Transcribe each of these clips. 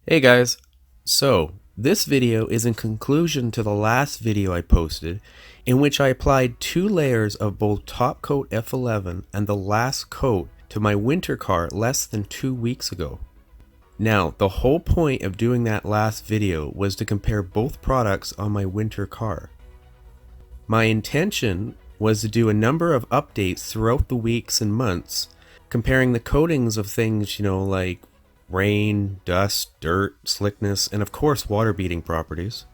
Hey guys, so this video is in conclusion to the last video I posted in which I applied 2 layers of both TOPCOAT F11 and the last coat to my winter car less than 2 weeks ago. Now, the whole point of doing that last video was to compare both products on my winter car. My intention was to do a number of updates throughout the weeks and months, comparing the coatings of things, like rain, dust, dirt, slickness, and of course water beating properties.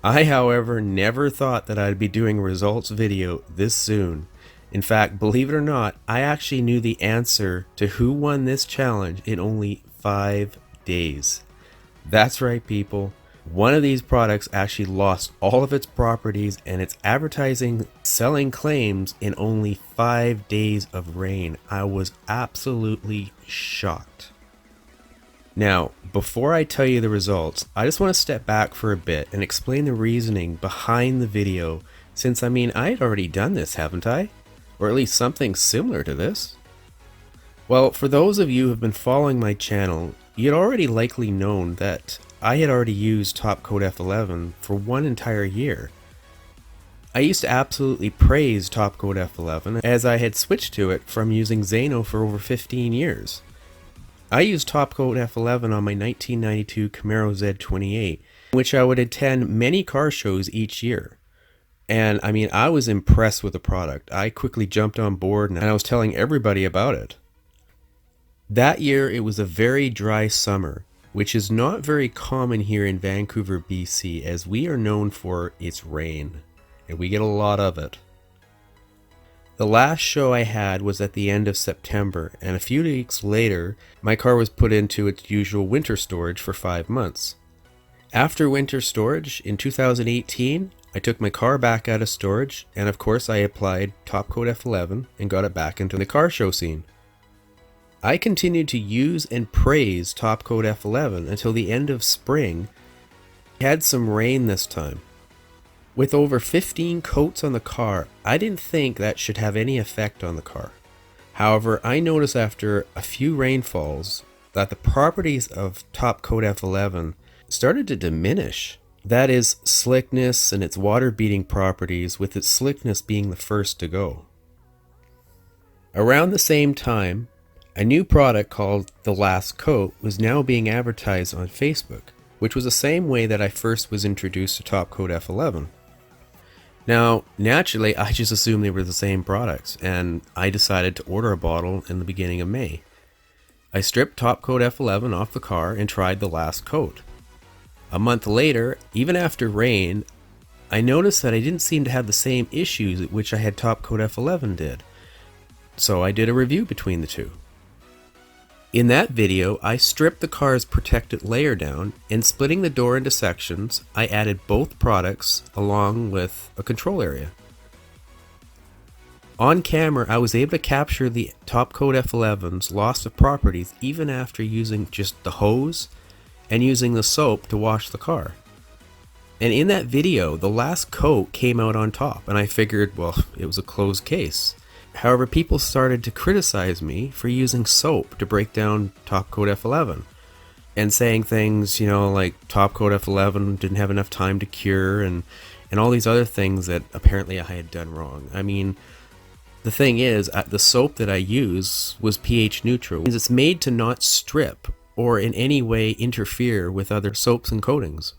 I, however, never thought that I'd be doing a results video this soon. In fact, believe it or not, I actually knew the answer to who won this challenge in only 5 days. That's right, people. One of these products actually lost all of its properties and its advertising selling claims in only 5 days of rain. I was absolutely shocked. Now, before I tell you the results, I just want to step back for a bit and explain the reasoning behind the video, since I had already done this, haven't I? Or at least something similar to this. Well, for those of you who have been following my channel, you'd already likely known that I had already used TOPCOAT F11 for 1 entire year. I used to absolutely praise TOPCOAT F11 as I had switched to it from using Xano for over 15 years. I used TOPCOAT F11 on my 1992 Camaro Z28, which I would attend many car shows each year. And I was impressed with the product. I quickly jumped on board and I was telling everybody about it. That year it was a very dry summer, which is not very common here in Vancouver, BC, as we are known for its rain, and we get a lot of it. The last show I had was at the end of September, and a few weeks later, my car was put into its usual winter storage for 5 months. After winter storage, in 2018, I took my car back out of storage, and of course I applied TOPCOAT F11 and got it back into the car show scene. I continued to use and praise TOPCOAT F11 until the end of spring. It had some rain this time. With over 15 coats on the car, I didn't think that should have any effect on the car. However, I noticed after a few rainfalls that the properties of TOPCOAT F11 started to diminish. That is, slickness and its water beating properties, with its slickness being the first to go. Around the same time, a new product called thelastcoat was now being advertised on Facebook, which was the same way that I first was introduced to TOPCOAT F11. Now, naturally, I just assumed they were the same products, and I decided to order a bottle in the beginning of May. I stripped TOPCOAT F11 off the car and tried the last coat. A month later, even after rain, I noticed that I didn't seem to have the same issues which I had TOPCOAT F11 did. So I did a review between the two. In that video, I stripped the car's protected layer down, and splitting the door into sections, I added both products along with a control area. On camera, I was able to capture the TOPCOAT F11's loss of properties even after using just the hose and using the soap to wash the car. And in that video, the last coat came out on top, and I figured, well, it was a closed case. However, people started to criticize me for using soap to break down TOPCOAT F11 and saying things, like TOPCOAT F11 didn't have enough time to cure and all these other things that apparently I had done wrong. The thing is, the soap that I use was pH neutral. It's made to not strip or in any way interfere with other soaps and coatings.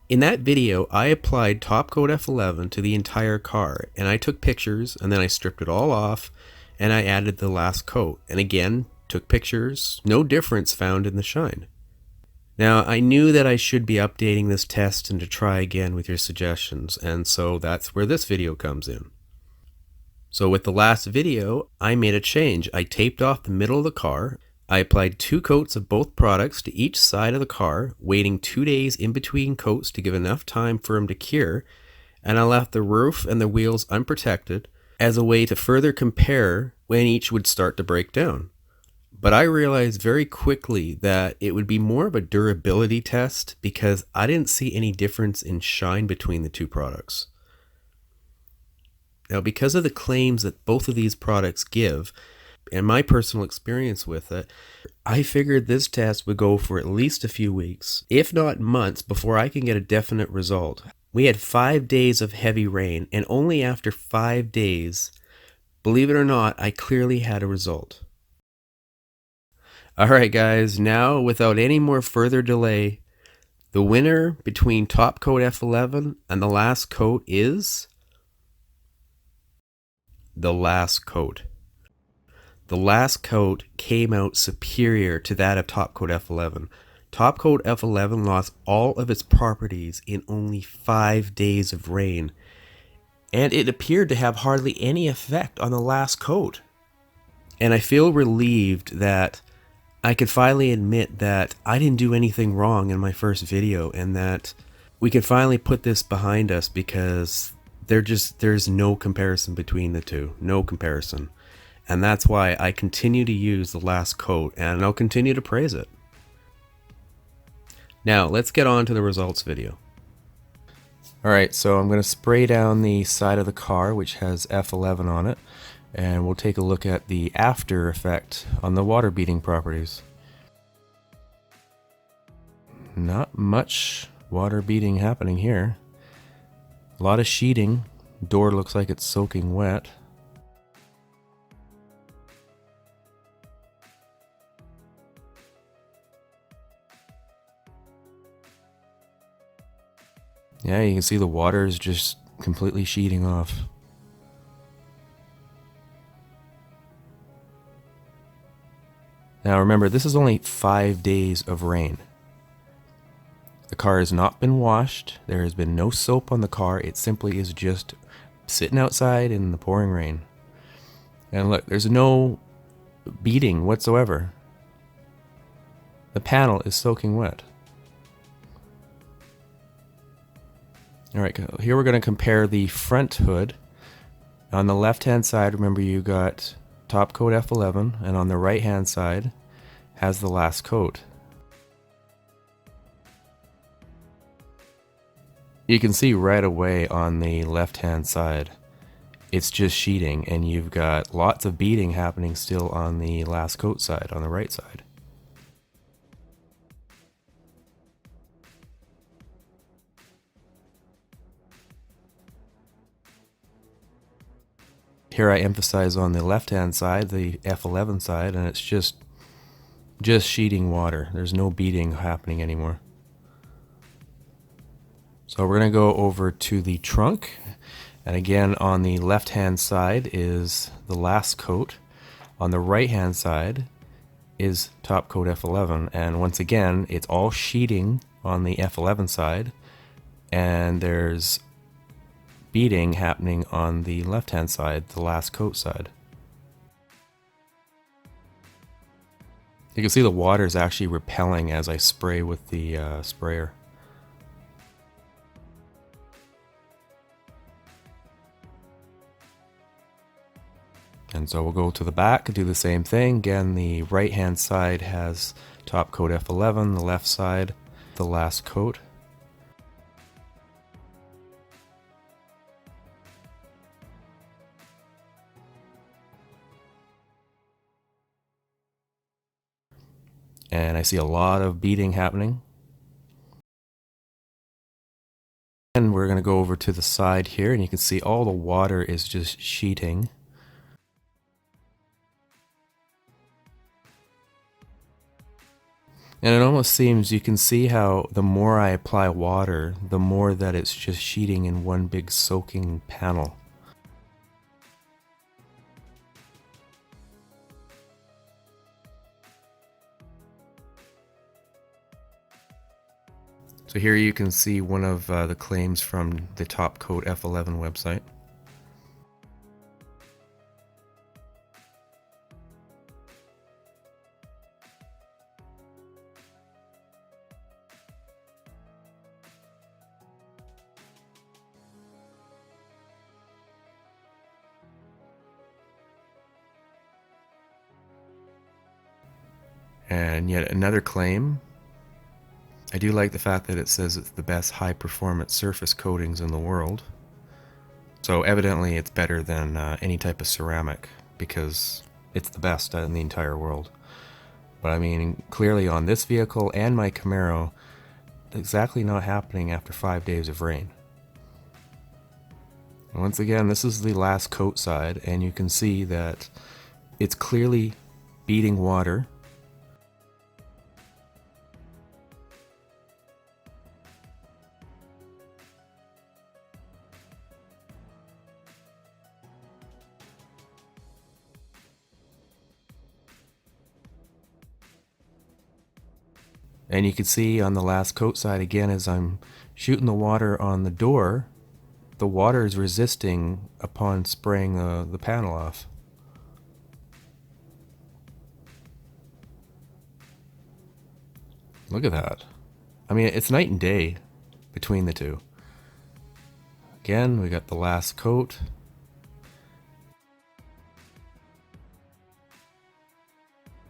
In that video, I applied TOPCOAT F11 to the entire car, and I took pictures, and then I stripped it all off, and I added the last coat, and again, took pictures. No difference found in the shine. Now, I knew that I should be updating this test and to try again with your suggestions, and so that's where this video comes in. So with the last video, I made a change. I taped off the middle of the car. I applied 2 coats of both products to each side of the car, waiting 2 days in between coats to give enough time for them to cure, and I left the roof and the wheels unprotected as a way to further compare when each would start to break down. But I realized very quickly that it would be more of a durability test because I didn't see any difference in shine between the 2 products. Now, because of the claims that both of these products give, and my personal experience with it, I figured this test would go for at least a few weeks, if not months, before I can get a definite result. We had 5 days of heavy rain, and only after 5 days, believe it or not, I clearly had a result. Alright guys, now without any more further delay, the winner between TOPCOAT F11 and the Last Coat is the Last Coat. The Last Coat came out superior to that of TOPCOAT F11. TOPCOAT F11 lost all of its properties in only 5 days of rain, and it appeared to have hardly any effect on the Last Coat. And I feel relieved that I could finally admit that I didn't do anything wrong in my first video, and that we can finally put this behind us, because there's no comparison between the two. No comparison. And that's why I continue to use the Last Coat, and I'll continue to praise it. Now, let's get on to the results video. Alright, so I'm going to spray down the side of the car, which has F11 on it, and we'll take a look at the after effect on the water beating properties. Not much water beating happening here. A lot of sheeting. Door looks like it's soaking wet. Yeah, you can see the water is just completely sheeting off. Now remember, this is only 5 days of rain. The car has not been washed. There has been no soap on the car. It simply is just sitting outside in the pouring rain. And look, there's no beating whatsoever. The panel is soaking wet. Alright, here we're going to compare the front hood. On the left hand side, remember, you got TOPCOAT F11, and on the right hand side has the Last Coat. You can see right away on the left hand side it's just sheeting, and you've got lots of beating happening still on the Last Coat side, on the right side. Here I emphasize on the left hand side, the F11 side, and it's just sheeting water. There's no beating happening anymore. So we're going to go over to the trunk, and again on the left hand side is the Last Coat. On the right hand side is TOPCOAT F11, and once again it's all sheeting on the F11 side, and there's beating happening on the left hand side, the Last Coat side. You can see the water is actually repelling as I spray with the sprayer. And so we'll go to the back and do the same thing. Again, the right hand side has TOPCOAT F11, the left side the Last Coat. And I see a lot of beating happening. And we're going to go over to the side here, and you can see all the water is just sheeting. And it almost seems, you can see how the more I apply water, the more that it's just sheeting in one big soaking panel. So here you can see one of the claims from the TOPCOAT F11 website. And yet another claim. I do like the fact that it says it's the best high-performance surface coatings in the world. So evidently it's better than any type of ceramic, because it's the best in the entire world. But I mean, clearly on this vehicle and my Camaro, exactly not happening after 5 days of rain. And once again, this is the last coat side, and you can see that it's clearly beating water. And you can see on the last coat side again, as I'm shooting the water on the door, the water is resisting upon spraying the panel off. Look at that. I mean, it's night and day between the two. Again, we got the last coat.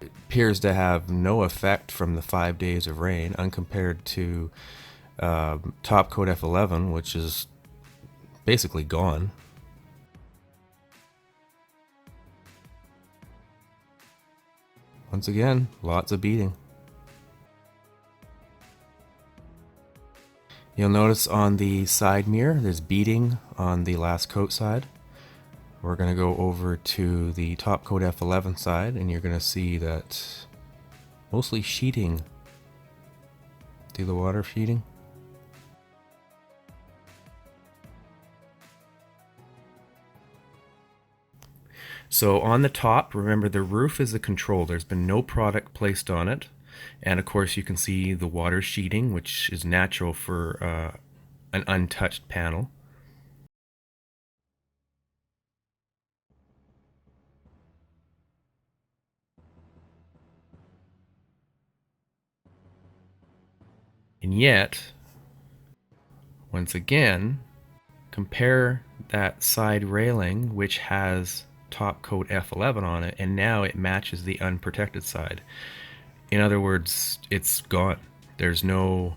It appears to have no effect from the 5 days of rain, uncompared to TOPCOAT F11, which is basically gone. Once again, lots of beating. You'll notice on the side mirror there's beating on the last coat side. We're going to go over to the TOPCOAT F11 side, and you're going to see that mostly sheeting. See the water sheeting? So on the top, remember the roof is the control. There's been no product placed on it. And of course you can see the water sheeting, which is natural for an untouched panel. And yet, once again, compare that side railing, which has TOPCOAT F11 on it, and now it matches the unprotected side. In other words, it's gone. There's no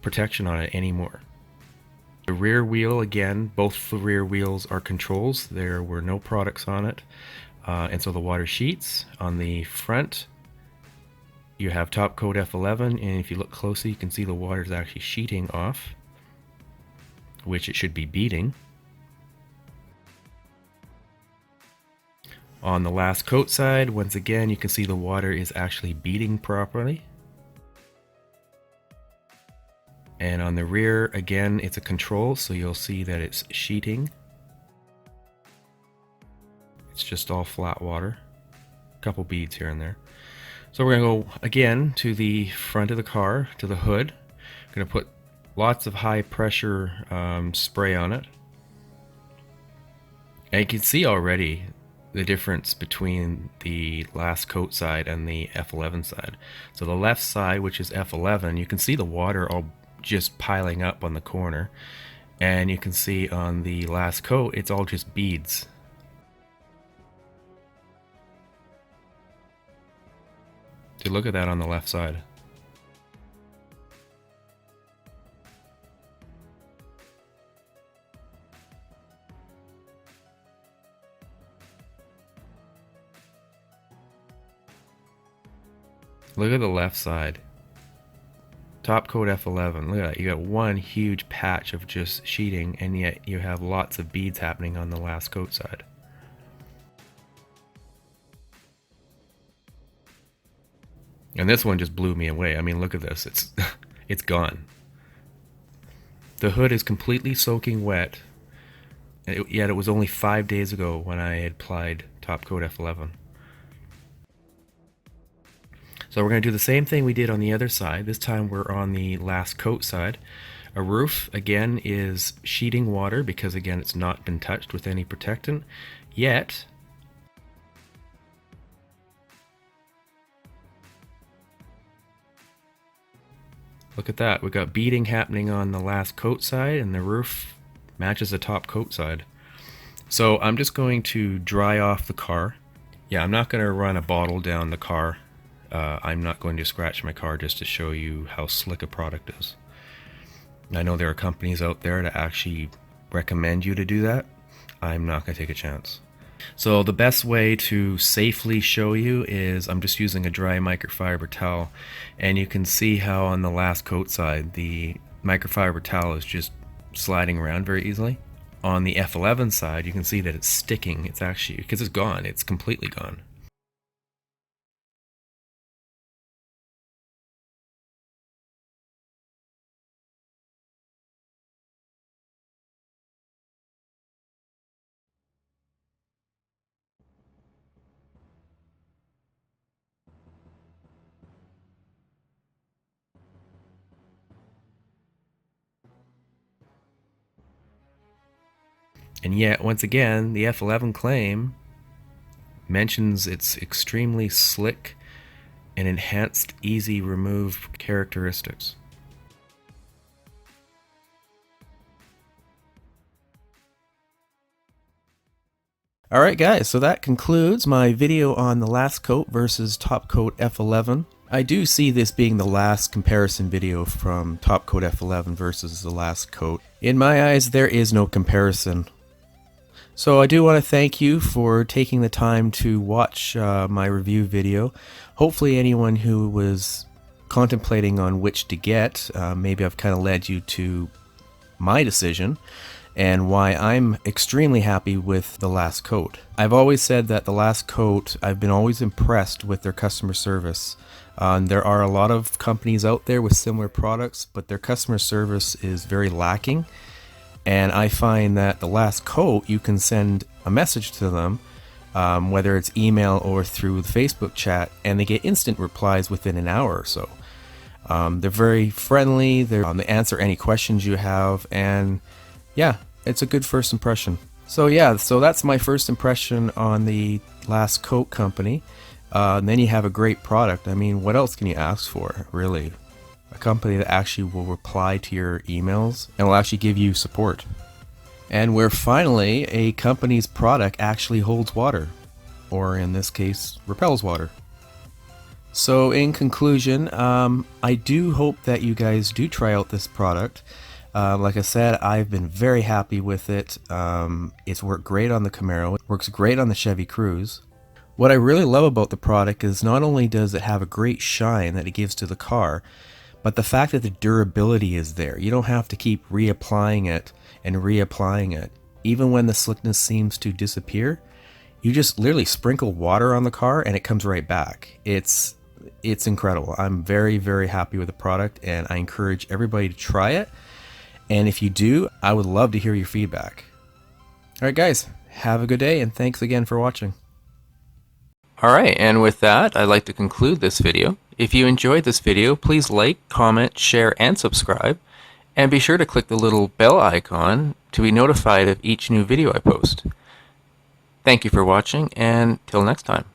protection on it anymore. The rear wheel, again, both the rear wheels are controls. There were no products on it. And so the water sheets. On the front, you have TOPCOAT F11, and if you look closely, you can see the water is actually sheeting off, which it should be beating. On the last coat side, once again, you can see the water is actually beating properly. And on the rear, again, it's a control, so you'll see that it's sheeting. It's just all flat water. A couple beads here and there. So we're going to go again to the front of the car, to the hood. I'm going to put lots of high pressure spray on it. And you can see already the difference between the last coat side and the F11 side. So the left side, which is F11, you can see the water all just piling up on the corner, and you can see on the last coat it's all just beads. So look at that on the left side. Look at the left side. TOPCOAT F11. Look at that. You got one huge patch of just sheeting, and yet you have lots of beads happening on the last coat side. And this one just blew me away. I mean, look at this. It's gone. The hood is completely soaking wet. Yet it was only 5 days ago when I had applied TOPCOAT F11. So we're going to do the same thing we did on the other side. This time we're on the last coat side. A roof, again, is sheeting water because, again, it's not been touched with any protectant. Yet, look at that. We've got beading happening on the last coat side, and the roof matches the top coat side. So I'm just going to dry off the car. Yeah, I'm not going to run a bottle down the car. I'm not going to scratch my car just to show you how slick a product is. I know there are companies out there that actually recommend you to do that. I'm not going to take a chance. So the best way to safely show you is I'm just using a dry microfiber towel, and you can see how on the last coat side the microfiber towel is just sliding around very easily. On the F11 side you can see that it's sticking. It's actually, because it's gone, it's completely gone. And yet, once again, the F11 claim mentions its extremely slick and enhanced easy remove characteristics. Alright guys, so that concludes my video on the last coat versus TOPCOAT F11. I do see this being the last comparison video from TOPCOAT F11 versus the last coat. In my eyes, there is no comparison. So I do want to thank you for taking the time to watch my review video. Hopefully anyone who was contemplating on which to get, maybe I've kind of led you to my decision and why I'm extremely happy with the last coat. I've always said that the last coat, I've been always impressed with their customer service. There are a lot of companies out there with similar products, but their customer service is very lacking. And I find that the last coat, you can send a message to them, whether it's email or through the Facebook chat, and they get instant replies within an hour or so. They're very friendly, they answer any questions you have, and yeah, it's a good first impression. So yeah, so that's my first impression on the last coat company. And then you have a great product. I mean, what else can you ask for, really? A company that actually will reply to your emails and will actually give you support. And where finally a company's product actually holds water, or in this case, repels water. So in conclusion, I do hope that you guys do try out this product. Like I said, I've been very happy with it. It's worked great on the Camaro. It works great on the Chevy Cruze. What I really love about the product is not only does it have a great shine that it gives to the car, but the fact that the durability is there. You don't have to keep reapplying it and reapplying it. Even when the slickness seems to disappear, you just literally sprinkle water on the car and it comes right back. It's incredible. I'm very, very happy with the product, and I encourage everybody to try it. And if you do, I would love to hear your feedback. Alright guys, have a good day, and thanks again for watching. Alright, and with that, I'd like to conclude this video. If you enjoyed this video, please like, comment, share, and subscribe. And be sure to click the little bell icon to be notified of each new video I post. Thank you for watching, and till next time.